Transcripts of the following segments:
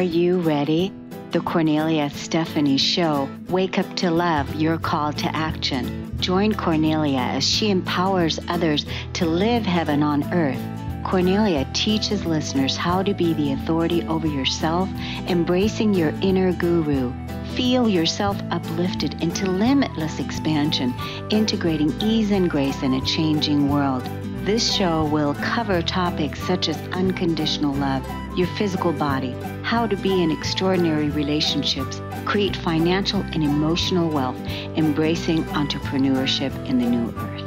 Are you ready? The Kornelia Stephanie Show. Wake up to love, your call to action. Join Kornelia as she empowers others to live heaven on earth. Kornelia teaches listeners how to be the authority over yourself, embracing your inner guru. Feel yourself uplifted into limitless expansion, integrating ease and grace in a changing world. This show will cover topics such as unconditional love, your physical body, how to be in extraordinary relationships, create financial and emotional wealth, embracing entrepreneurship in the new earth.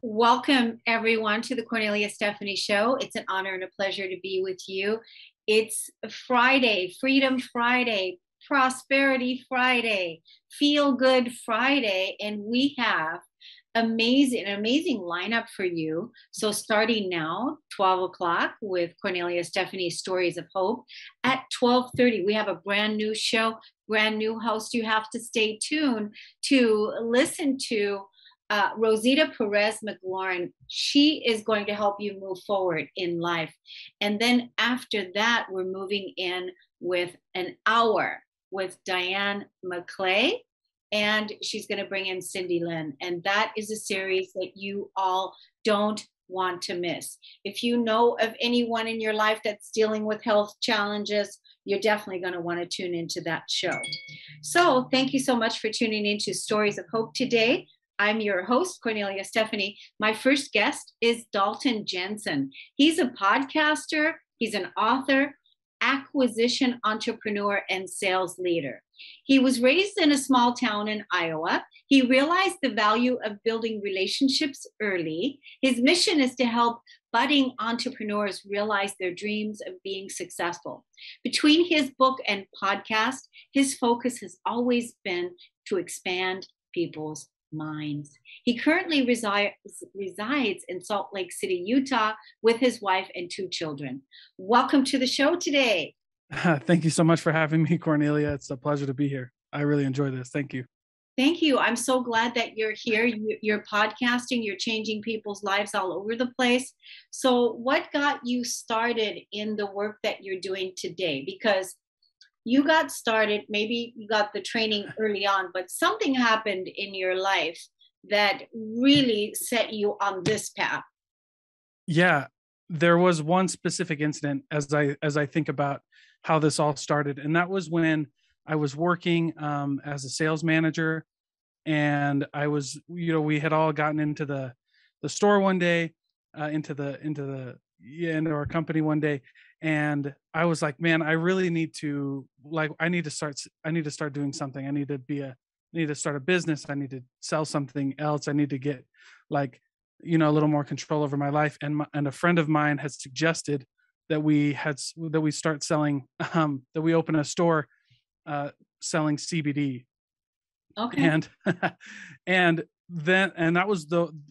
Welcome, everyone, to the Kornelia Stephanie Show. It's an honor and a pleasure to be with you. It's Friday, Freedom Friday, Prosperity Friday, Feel Good Friday, and we have an amazing lineup for you. So starting now, 12 o'clock with Kornelia Stephanie's Stories of Hope. At 12:30, we have a brand new show, brand new host. You have to stay tuned to listen to Rosita Perez McLaurin. She is going to help you move forward in life. And then after that, we're moving in with an hour with Diane McClay, and she's going to bring in Cindy Lynn. And that is a series that you all don't want to miss. If you know of anyone in your life that's dealing with health challenges, you're definitely going to want to tune into that show. So thank you so much for tuning into Stories of Hope today. I'm your host, Kornelia Stephanie. My first guest is Dalton Jensen. He's a podcaster, he's an author, acquisition entrepreneur, and sales leader. He was raised in a small town in Iowa. He realized the value of building relationships early. His mission is to help budding entrepreneurs realize their dreams of being successful. Between his book and podcast, his focus has always been to expand people's minds. He currently resides in Salt Lake City, Utah, with his wife and 2 children. Welcome to the show today. Thank you so much for having me, Kornelia. It's a pleasure to be here. I really enjoy this. Thank you. Thank you. I'm so glad that you're here. You're podcasting. You're changing people's lives all over the place. So what got you started in the work that you're doing today? Because you got started, maybe you got the training early on, but something happened in your life that really set you on this path. Yeah, there was one specific incident as I think about how this all started. And that was when I was working as a sales manager, and I was, we had all gotten into the store one day, into our company one day. And I was like, man, I really need to I need to start doing something. I need to start a business. I need to sell something else. I need to get a little more control over my life. And a friend of mine had suggested that we start selling, that we open a store selling CBD. Okay. And that was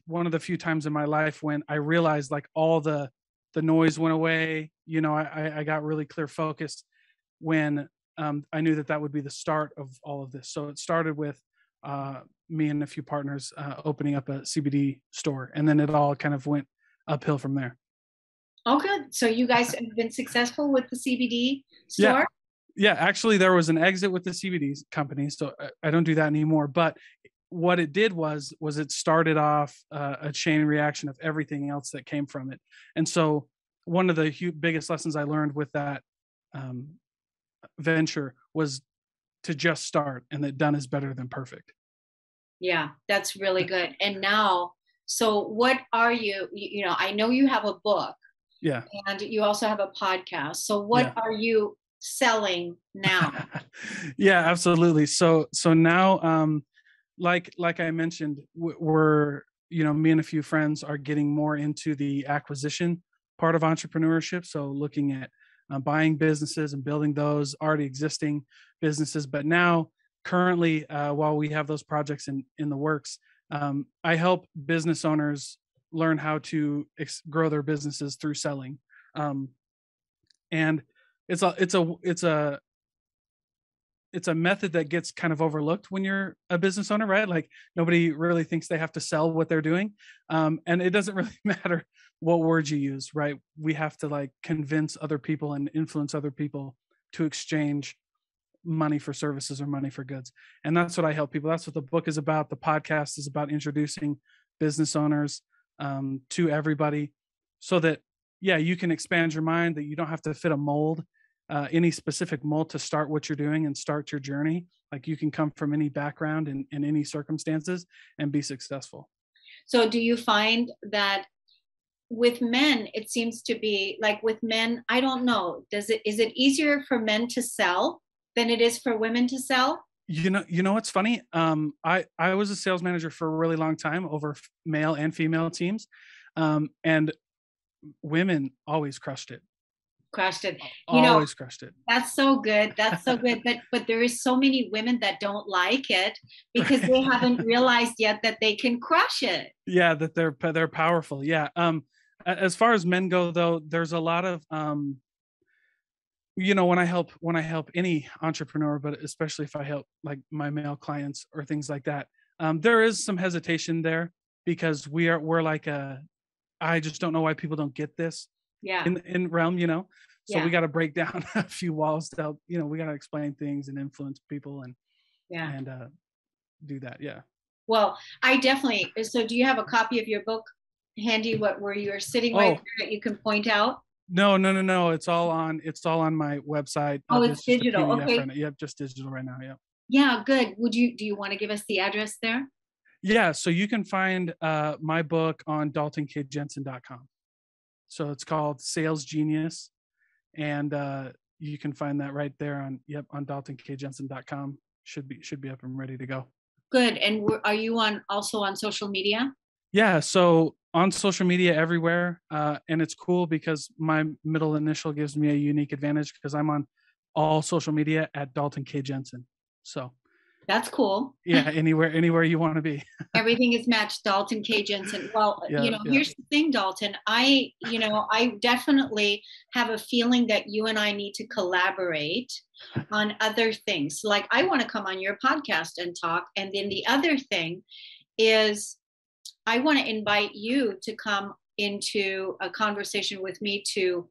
one of the few times in my life when I realized all the noise went away. I got really clear focused when I knew that would be the start of all of this. So it started with me and a few partners opening up a CBD store, and then it all kind of went uphill from there. Oh, good. So you guys have been successful with the CBD store? Yeah. Actually, there was an exit with the CBD company, so I don't do that anymore. But what it did was it started off a chain reaction of everything else that came from it. And so one of the biggest lessons I learned with that venture was to just start, and that done is better than perfect. Yeah, that's really good. And now, so what are you, I know you have a book. Yeah. And you also have a podcast. So what are you selling now? Yeah, absolutely. So now, like I mentioned, we're, me and a few friends are getting more into the acquisition part of entrepreneurship. So looking at buying businesses and building those already existing businesses. But now, currently, while we have those projects in the works, I help business owners learn how to grow their businesses through selling. And it's a it's a method that gets kind of overlooked when you're a business owner, right? Like nobody really thinks they have to sell what they're doing. And it doesn't really matter what words you use, right? We have to like convince other people and influence other people to exchange money for services or money for goods. And that's what I help people. That's what the book is about. The podcast is about introducing business owners to everybody so that, yeah, you can expand your mind, that you don't have to fit a mold, any specific mold to start what you're doing and start your journey. Like you can come from any background and in any circumstances and be successful. So do you find that with men, it seems to be like with men, I don't know, is it easier for men to sell than it is for women to sell? You know what's funny? I was a sales manager for a really long time over male and female teams. And women always crushed it. Crushed it. Always crushed it. That's so good. That's so good. But there is so many women that don't like it because they haven't realized yet that they can crush it. Yeah, that they're powerful. Yeah. As far as men go, though, there's a lot of when I help any entrepreneur, but especially if I help like my male clients or things like that, there is some hesitation there because we're like I just don't know why people don't get this. Yeah. In realm, so Yeah. we got to break down a few walls to help, we got to explain things and influence people and do that. Yeah. Well, I definitely. So do you have a copy of your book handy where you're sitting right there that you can point out? No. It's all on my website. Oh, it's digital. Okay. Right now. Yep, just digital right now. Yep. Yeah, good. Do you want to give us the address there? Yeah, so you can find my book on daltonkjensen.com. So it's called Sales Genius, and you can find that right there on daltonkjensen.com. Should be up and ready to go. Good. And are you also on social media? Yeah, so on social media everywhere, and it's cool because my middle initial gives me a unique advantage because I'm on all social media at Dalton K. Jensen. So that's cool. Yeah, anywhere you want to be. Everything is matched, Dalton K. Jensen. Well, here's the thing, Dalton. I definitely have a feeling that you and I need to collaborate on other things. Like I want to come on your podcast and talk. And then the other thing is I want to invite you to come into a conversation with me to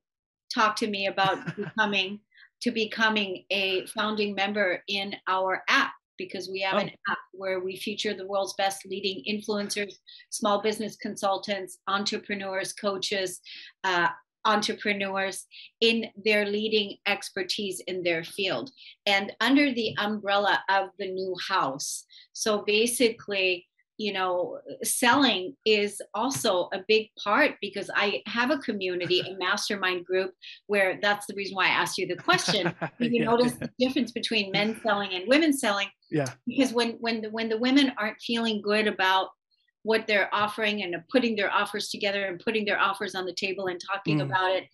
talk to me about becoming a founding member in our app, because we have an app where we feature the world's best leading influencers, small business consultants, entrepreneurs, coaches, entrepreneurs in their leading expertise in their field and under the umbrella of the new house. So basically, selling is also a big part because I have a community, a mastermind group where that's the reason why I asked you the question. You notice the difference between men selling and women selling? Yeah. Because when the women aren't feeling good about what they're offering and putting their offers together and putting their offers on the table and talking about it,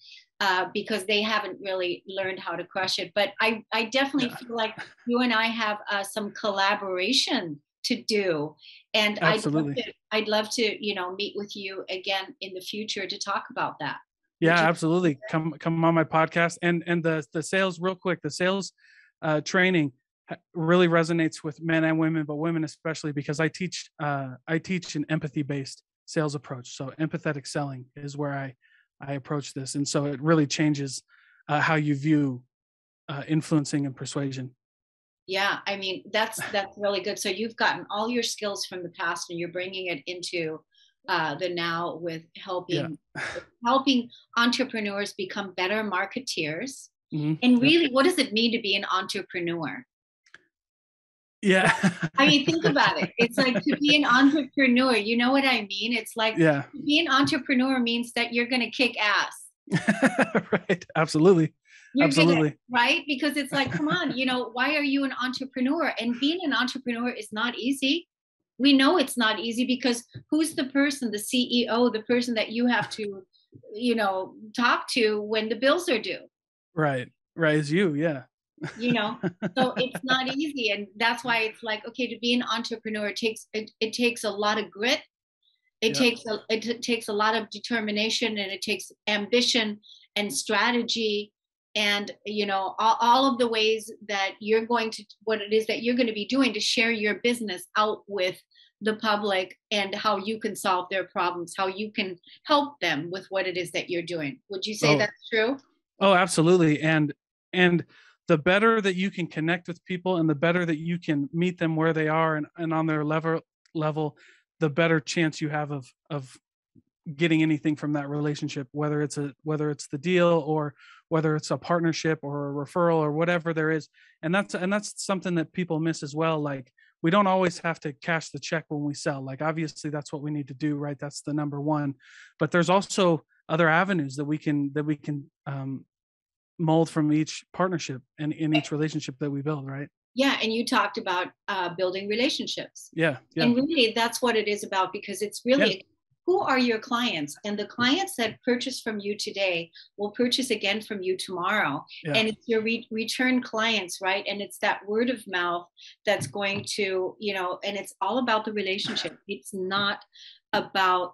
because they haven't really learned how to crush it. But I definitely feel like you and I have some collaboration to do. And absolutely. I'd love to, meet with you again in the future to talk about that. Yeah, absolutely. Come on my podcast. And the sales, real quick, the sales training really resonates with men and women, but women especially, because I teach an empathy-based sales approach. So empathetic selling is where I approach this. And so it really changes how you view influencing and persuasion. Yeah, I mean, that's really good. So you've gotten all your skills from the past and you're bringing it into the now with helping entrepreneurs become better marketeers. Mm-hmm. And really, what does it mean to be an entrepreneur? Yeah. I mean, think about it. It's like to be an entrepreneur, you know what I mean? It's like to be an entrepreneur means that you're going to kick ass. Right. Absolutely. Absolutely. Right? Because it's like, come on, why are you an entrepreneur? And being an entrepreneur is not easy. We know it's not easy because who's the person, the CEO, the person that you have to, talk to when the bills are due? Right. Right. It's you. Yeah. So it's not easy. And that's why it's like, okay, to be an entrepreneur, it takes a lot of grit. It takes a lot of determination, and it takes ambition and strategy and all of the ways that you're going to, what it is that you're going to be doing to share your business out with the public, and how you can solve their problems, how you can help them with what it is that you're doing. Would you say Oh, that's true? oh, absolutely. And the better that you can connect with people, and the better that you can meet them where they are, and on their level, the better chance you have of getting anything from that relationship, whether it's the deal, or whether it's a partnership or a referral or whatever there is. And that's something that people miss as well. Like, we don't always have to cash the check when we sell. Like, obviously that's what we need to do, right? That's the number one. But there's also other avenues that we can mold from each partnership and in each relationship that we build, right? Yeah, and you talked about building relationships. Yeah, yeah, And really, that's what it is about, because it's yeah, really, who are your clients? And the clients that purchase from you today will purchase again from you tomorrow. yeah. And it's your return clients, right? And it's that word of mouth that's going to, and it's all about the relationship. It's not about,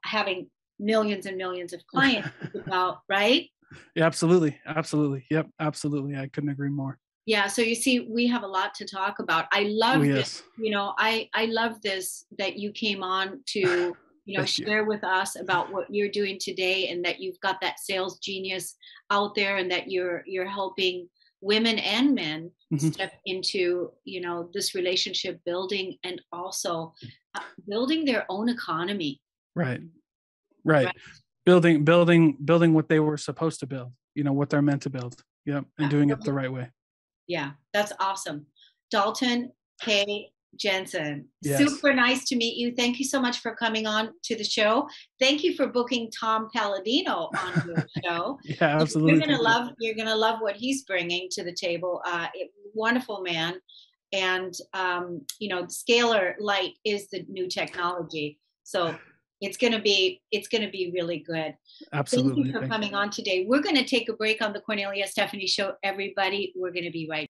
having millions and millions of clients. It's about, right? Yeah, absolutely, absolutely. Yep, absolutely. I couldn't agree more. Yeah, so you see, we have a lot to talk about. I Oh, love this, yes. I love this that you came on to, Thank you. share with us about what you're doing today, and that you've got that sales genius out there, and that you're helping women and men Mhm. step into, this relationship building, and also building their own economy, Right, right. right? Building what they were supposed to build, what they're meant to build. Yep, and Yeah. doing it the right way. Yeah, that's awesome. Dalton K. Jensen, Yes. super nice to meet you. Thank you so much for coming on to the show. Thank you for booking Tom Palladino on your show. Yeah, You're absolutely. gonna Thank you. love. You're gonna love what he's bringing to the table. Wonderful man, and Scalar Light is the new technology. So it's gonna be really good. Thank you Absolutely. for Thank you. coming on today. We're going to take a break on the Cornelia Stephanie Show, everybody. We're going to be right.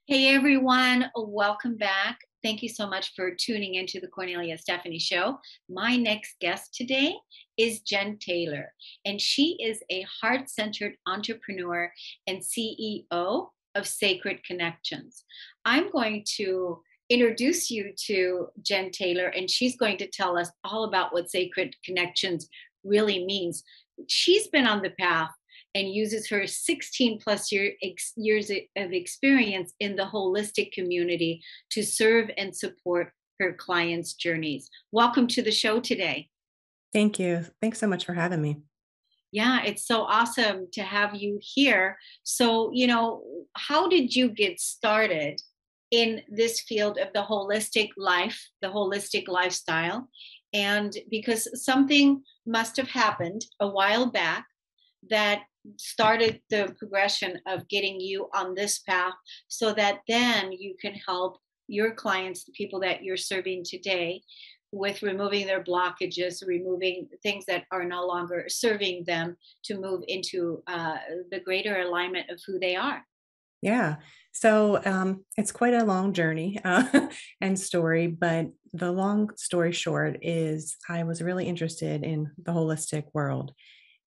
Hey, everyone. Welcome back. Thank you so much for tuning into the Cornelia Stephanie Show. My next guest today is Jen Taylor, and she is a heart centered entrepreneur and CEO of Sacred Connections. I'm going to introduce you to Jen Taylor, and she's going to tell us all about what Sacred Connections really means. She's been on the path and uses her 16 plus years of experience in the holistic community to serve and support her clients' journeys. Welcome to the show today. Thank you. Thanks so much for having me. Yeah, it's so awesome to have you here. So, how did you get started in this field of the holistic life, the holistic lifestyle? And because something must have happened a while back that started the progression of getting you on this path, so that then you can help your clients, the people that you're serving today, with removing their blockages, removing things that are no longer serving them, to move into the greater alignment of who they are. Yeah. So it's quite a long journey and story, but the long story short is I was really interested in the holistic world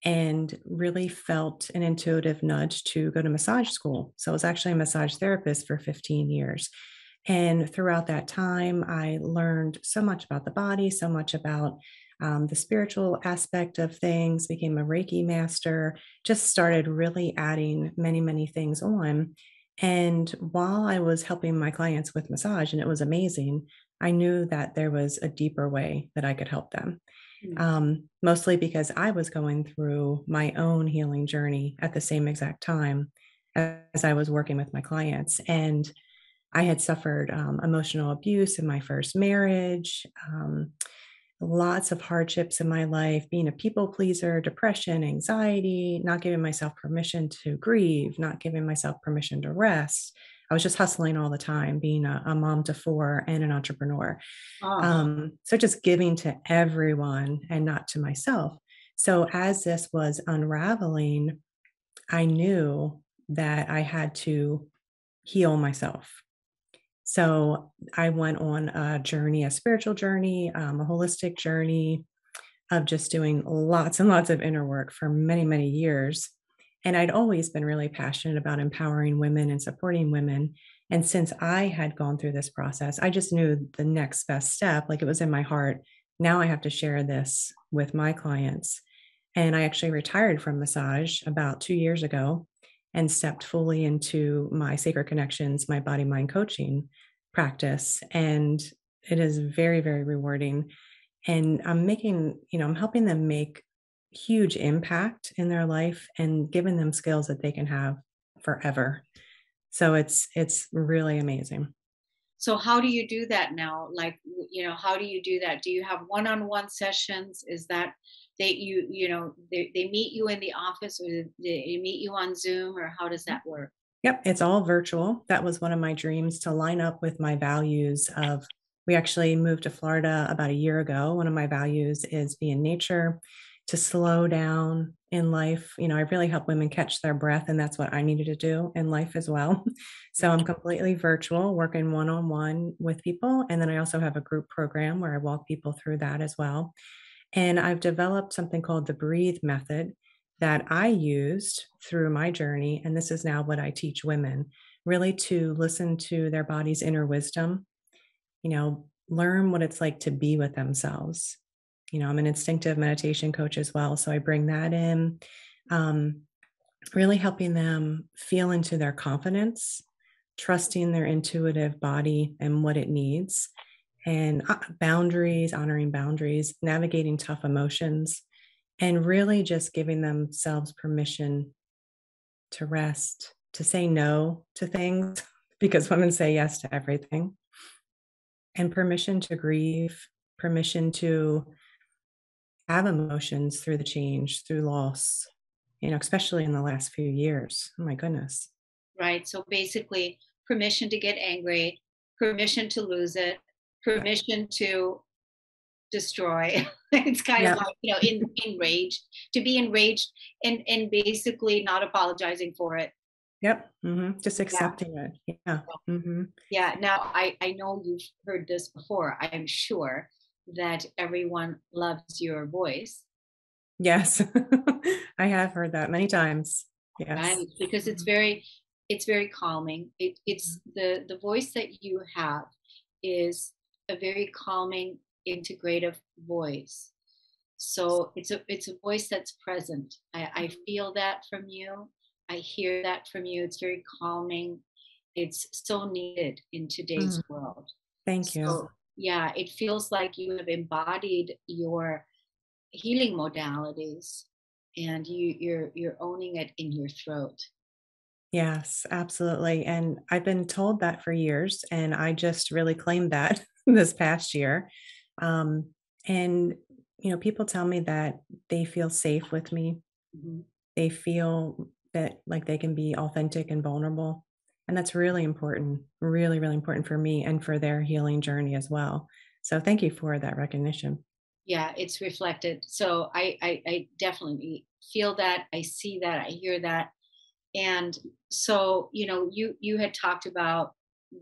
and really felt an intuitive nudge to go to massage school. So I was actually a massage therapist for 15 years. And throughout that time, I learned so much about the body, so much about the spiritual aspect of things, became a Reiki master, just started really adding many, many things on. And while I was helping my clients with massage, and it was amazing, I knew that there was a deeper way that I could help them. Mm. Mostly because I was going through my own healing journey at the same exact time as I was working with my clients. And I had suffered emotional abuse in my first marriage, lots of hardships in my life, being a people pleaser, depression, anxiety, not giving myself permission to grieve, not giving myself permission to rest. I was just hustling all the time, being a mom to four and an entrepreneur. Oh, So just giving to everyone and not to myself. So as this was unraveling, I knew that I had to heal myself. So I went on a journey, a spiritual journey, a holistic journey of just doing lots and lots of inner work for many, many years. And I'd always been really passionate about empowering women and supporting women. And since I had gone through this process, I just knew the next best step, like it was in my heart. Now I have to share this with my clients. And I actually retired from massage about 2 years ago and stepped fully into my sacred connections, my body mind coaching practice. And it is very, very rewarding. And I'm making, I'm helping them make huge impact in their life and giving them skills that they can have forever. So it's really amazing. So how do you do that now? Like, how do you do that? Do you have one-on-one sessions? Is that they meet you in the office, or they meet you on Zoom, or how does that work? Yep, it's all virtual. That was one of my dreams, to line up with my values of we actually moved to Florida about a year ago. One of my values is be in nature, to slow down in life. I really help women catch their breath, and that's what I needed to do in life as well. So I'm completely virtual, working one-on-one with people. And then I also have a group program where I walk people through that as well. And I've developed something called the Breathe Method that I used through my journey. And this is now what I teach women, really to listen to their body's inner wisdom, learn what it's like to be with themselves. I'm an instinctive meditation coach as well. So I bring that in, really helping them feel into their confidence, trusting their intuitive body and what it needs, and boundaries, honoring boundaries, navigating tough emotions, and really just giving themselves permission to rest, to say no to things, because women say yes to everything, and permission to grieve, permission to have emotions through the change, through loss, especially in the last few years. Oh my goodness. Right. So basically, permission to get angry, permission to lose it, permission to destroy. It's kind of Yeah. like, enraged, to be enraged, and basically not apologizing for it. Yep. Just Yeah. accepting it. Yeah. Yeah. Now, I know you've heard this before. I am sure that everyone loves your voice, Yes. I have heard that many times. right? Yes. Because it's very calming. It's the voice that you have is a very calming, integrative voice. So it's a voice that's present. I feel that from you. I hear that from you. It's very calming. It's so needed in today's Mm, world. Thank you. So yeah, it feels like you have embodied your healing modalities, and you're owning it in your throat. Yes, absolutely. And I've been told that for years, and I just really claimed that this past year. Um, and, people tell me that they feel safe with me. Mhm. They feel that like they can be authentic and vulnerable. And that's really important, really, really important for me and for their healing journey as well. So thank you for that recognition. Yeah, it's reflected. So I definitely feel that. I see that. I hear that. And so, you had talked about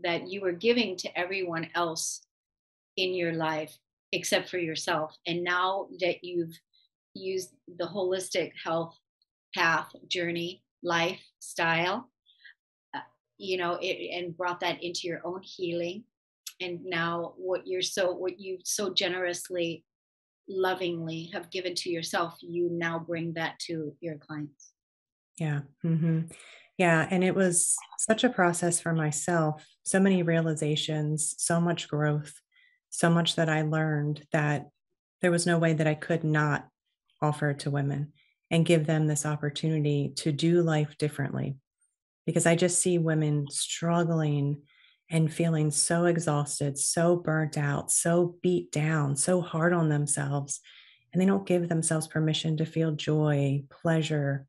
that you were giving to everyone else in your life except for yourself. And now that you've used the holistic health path, journey, lifestyle, uh, and brought that into your own healing. And now what you so generously, lovingly have given to yourself, you now bring that to your clients. Yeah. Yeah. And it was such a process for myself. So many realizations, so much growth, so much that I learned that there was no way that I could not offer to women and give them this opportunity to do life differently. Because I just see women struggling and feeling so exhausted, so burnt out, so beat down, so hard on themselves. And they don't give themselves permission to feel joy, pleasure,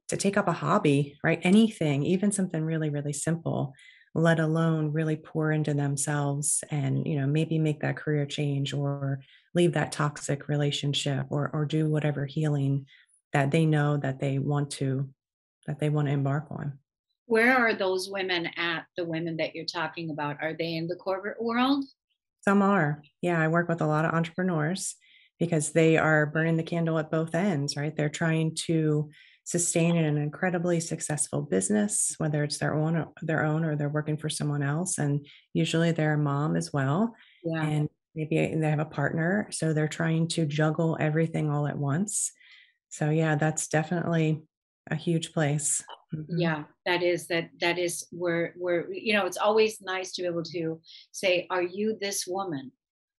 to take up a hobby, right? Anything, even something really, really simple, let alone really pour into themselves and, maybe make that career change or leave that toxic relationship or do whatever healing that they know that they want to embark on. Where are those women at, the women that you're talking about? Are they in the corporate world? Some are. Yeah, I work with a lot of entrepreneurs because they are burning the candle at both ends, right? They're trying to sustain an incredibly successful business, whether it's their own or they're working for someone else. And usually they're a mom as well. Yeah. And maybe they have a partner. So they're trying to juggle everything all at once. So yeah, that's definitely a huge place. Yeah, that is where it's always nice to be able to say, are you this woman?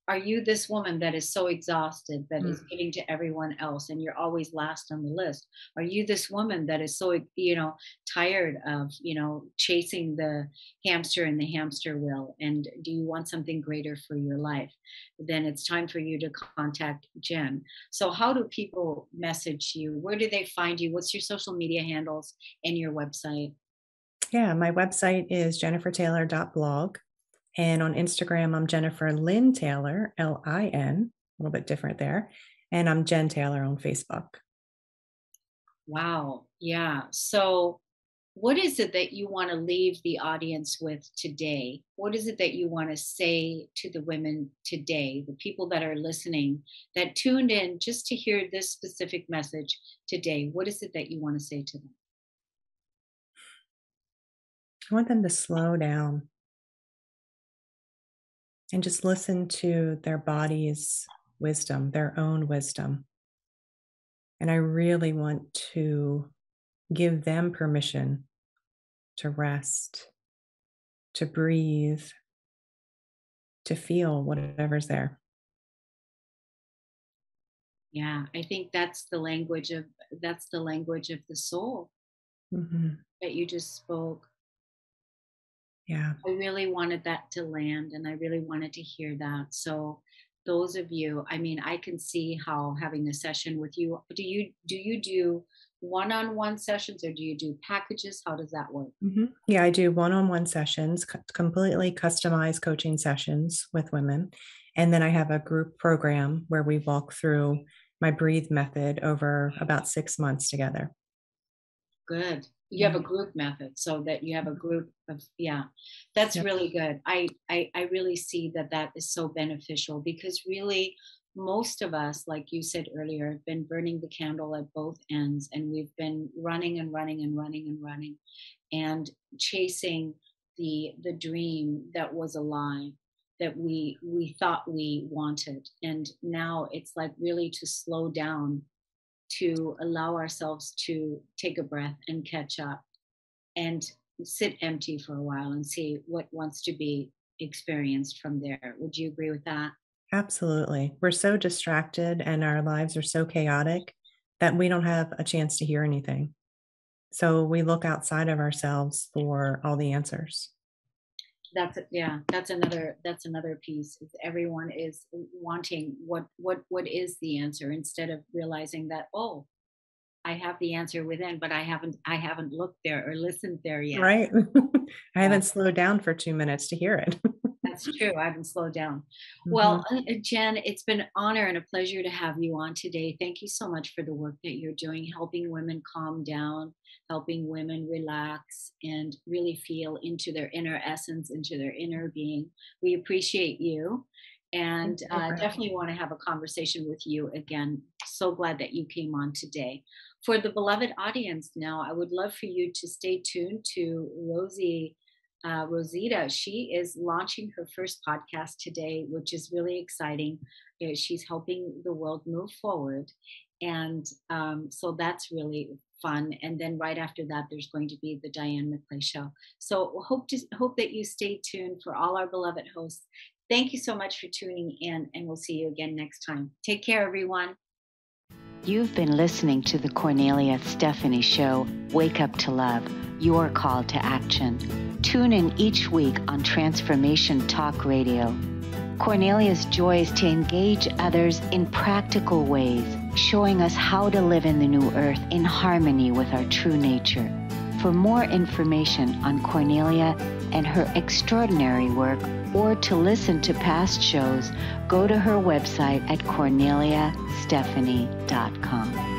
Are you this woman that is so exhausted, that is Mhm. giving to everyone else, and you're always last on the list? Are you this woman that is so, tired of, chasing the hamster in the hamster wheel? And do you want something greater for your life? Then it's time for you to contact Jen. So, how do people message you? Where do they find you? What's your social media handles and your website? Yeah, my website is jennifertaylor.blog. And on Instagram, I'm Jennifer Lynn Taylor, Lin, a little bit different there. And I'm Jen Taylor on Facebook. Wow. Yeah. So, what is it that you want to leave the audience with today? What is it that you want to say to the women today, the people that are listening, that tuned in just to hear this specific message today? What is it that you want to say to them? I want them to slow down and just listen to their body's wisdom, their own wisdom. And I really want to give them permission to rest, to breathe, to feel whatever's there. Yeah, I think that's the language of the soul Hmm. that you just spoke. Yeah. I really wanted that to land, and I really wanted to hear that. So those of you, I mean, I can see how having a session with you, do one-on-one sessions, or do you do packages? How does that work? Yeah, I do one-on-one sessions, completely customized coaching sessions with women. And then I have a group program where we walk through my breathe method over about 6 months together. Good. You have Yeah. a group method, so that you have a group of, yeah, that's Yep. really good. I really see that that is so beneficial, because really most of us, like you said earlier, have been burning the candle at both ends, and we've been running and running and running and running and chasing the dream that was a lie, that we thought we wanted. And now it's like really to slow down, to allow ourselves to take a breath and catch up and sit empty for a while and see what wants to be experienced from there. Would you agree with that? Absolutely. We're so distracted and our lives are so chaotic that we don't have a chance to hear anything. So we look outside of ourselves for all the answers. Yeah, that's another piece. Is everyone is wanting what is the answer, instead of realizing that, oh, I have the answer within, but I haven't looked there or listened there yet. Right? I Yeah. haven't slowed down for 2 minutes to hear it. That's true. I haven't slowed down. Well, Mhm. Jen, it's been an honor and a pleasure to have you on today. Thank you so much for the work that you're doing, helping women calm down, helping women relax and really feel into their inner essence, into their inner being. We appreciate you, and Thank you for having definitely me. want to have a conversation with you again. So glad that you came on today. For the beloved audience, now I would love for you to stay tuned to Rosita. She is launching her first podcast today, which is really exciting. She's helping the world move forward. And so that's really fun. And then right after that, there's going to be the Diane McClay show. So hope that you stay tuned for all our beloved hosts. Thank you so much for tuning in, and we'll see you again next time. Take care, everyone. You've been listening to the Kornelia Stephanie Show, Wake Up to Love, your call to action. Tune in each week on Transformation Talk Radio. Kornelia's joy is to engage others in practical ways, showing us how to live in the new earth in harmony with our true nature. For more information on Kornelia and her extraordinary work, or to listen to past shows, go to her website at korneliastephanie.com.